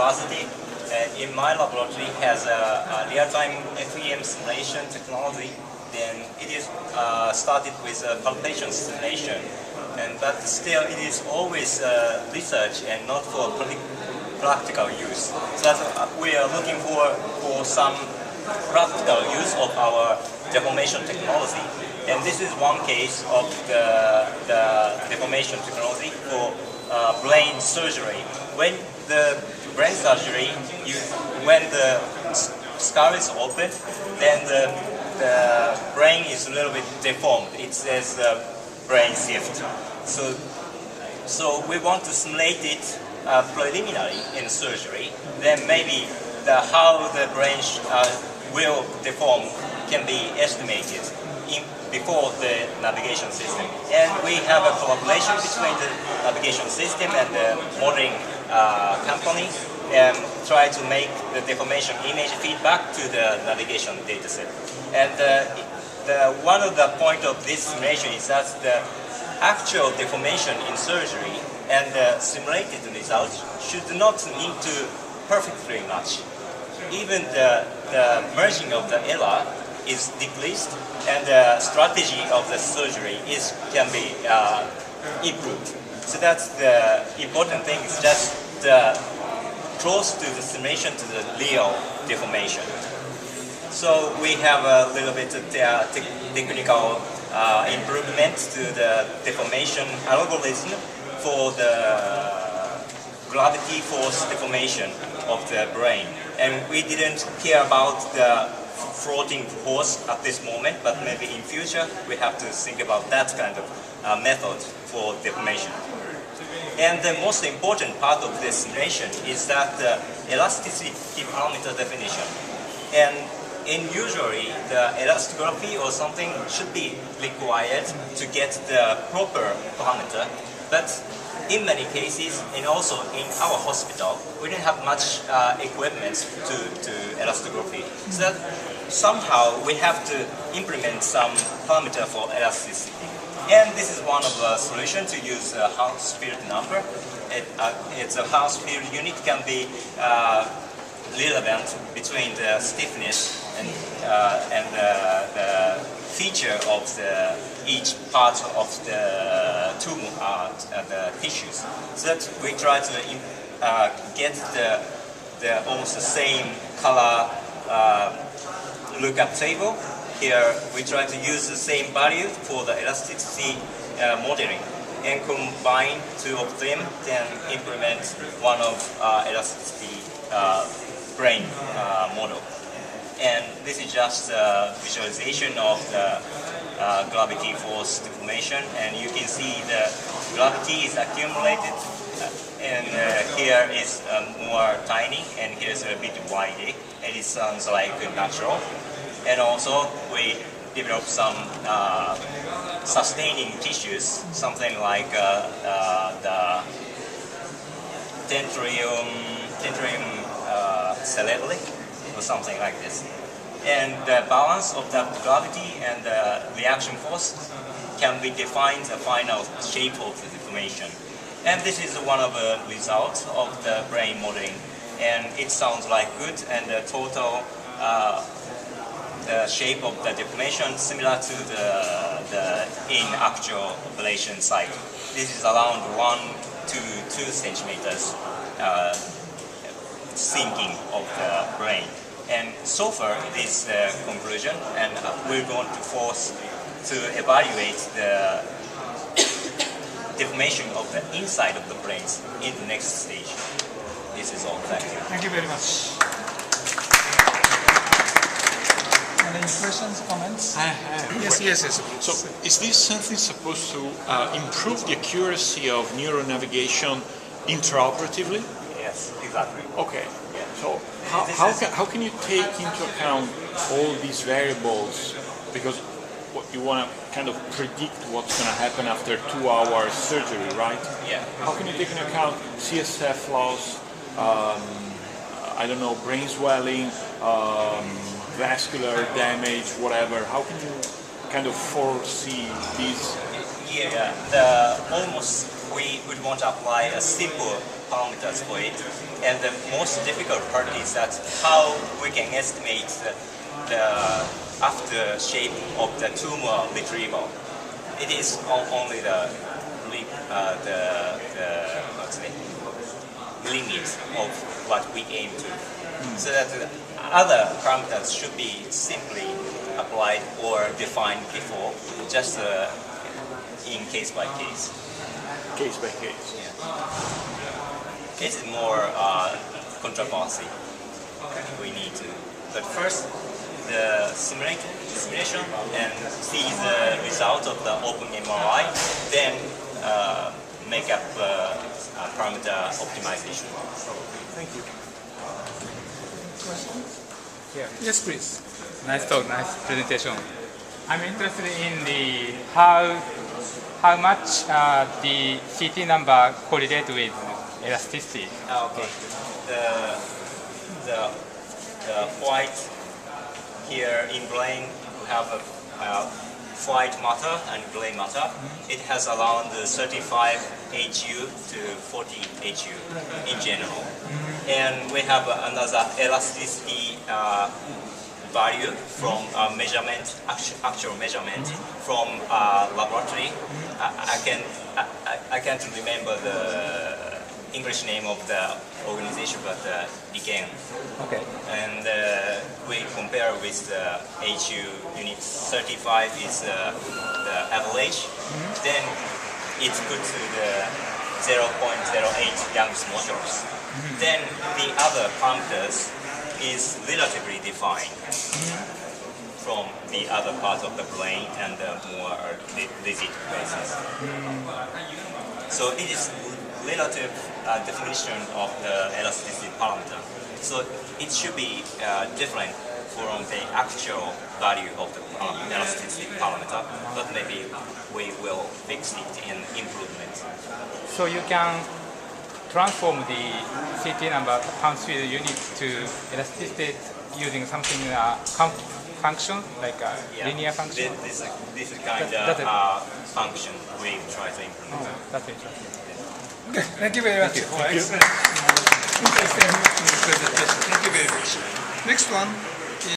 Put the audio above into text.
university. In my laboratory has a real-time FEM simulation technology. Then it is started with palpation simulation, but still it is always research and not for practical use. So that we are looking for some practical use of our deformation technology. And this is one case of the deformation technology for brain surgery. When the brain surgery, when the skull is open, then the brain is a little bit deformed. It says brain shift. So we want to simulate it preliminary in surgery. Then maybe how the brain will deform can be estimated before the navigation system. And we have a collaboration between the navigation system and the modeling company, and try to make the deformation image feedback to the navigation dataset. And one of the point of this simulation is that the actual deformation in surgery and the simulated results should not need to perfectly match. Even the merging of the error is decreased, and the strategy of the surgery can be improved. So that's the important thing, is just close to the simulation to the real deformation. So we have a little bit of technical improvement to the deformation algorithm for the gravity force deformation of the brain. And we didn't care about the floating force at this moment, but maybe in future we have to think about that kind of method for deformation. And the most important part of this simulation is that the elasticity parameter definition. And usually the elastography or something should be required to get the proper parameter, but in many cases, and also in our hospital, we don't have much equipment to elastography. So that somehow we have to implement some parameter for elasticity. And this is one of the solutions to use a House field number. It's a House field unit can be relevant between the stiffness and the feature of each part of the tumor the tissues. So that we try to get the almost the same color lookup table. Here we try to use the same value for the elasticity modeling and combine two of them, then implement one of elasticity brain model. And this is just a visualization of the gravity force deformation, and you can see the gravity is accumulated, and here is more tiny, and here's a bit wide, and it sounds like natural. And also we develop some sustaining tissues, something like the tentrium cerebelli or something like this. And the balance of the gravity and the reaction force can be defined the final shape of the deformation. And this is one of the results of the brain modeling. And it sounds like good, and the total the shape of the deformation similar to the in actual operation site. This is around 1 to 2 centimeters sinking of the brain. And so far it is the conclusion, and we're going to force to evaluate the deformation of the inside of the brains in the next stage. This is all. Thank you. Thank you very much. Any questions, comments? I have. Yes. So, is this something supposed to improve the accuracy of neural navigation intraoperatively? Yes, exactly. Okay. Yeah. So, how can you take into account all these variables? Because you want to kind of predict what's going to happen after 2 hours surgery, right? Yeah. How can you take into account CSF loss, I don't know, brain swelling, vascular damage, whatever? How can you kind of foresee these? Yeah, almost we would want to apply a simple parameters for it. And the most difficult part is that how we can estimate the after shape of the tumor retrieval. It is only the what's the limit of what we aim to. So that the other parameters should be simply applied or defined before, just in case by case. Case by case. It's more controversy. We need to. But first, the simulation and see the result of the open MRI, then make up parameter optimization. Thank you. Yes, please. Nice talk, nice presentation. I'm interested in the how much the CT number correlate with elasticity. Okay. The white here in brain, we have a white matter and gray matter. It has around 35 HU to 40 HU in general. And we have another elasticity value from measurement, actual measurement from laboratory. I can't remember the English name of the organization, but again. Okay. And we compare with the HU unit 35 is the average. Then it's good to the 0.08 Young's modulus. Then the other parameters is relatively defined from the other part of the brain and more rigid basis. So it is relative definition of the elasticity parameter. So it should be different from the actual value of the elasticity parameter, but maybe we will fix it in improvement. So you can transform the CT number pounds field unit to elasticity using something function like a linear function. This is kind That's of function we try to implement. Oh, that's interesting. Okay, thank you very much for excellent, interesting presentation. Thank you very much. Next one.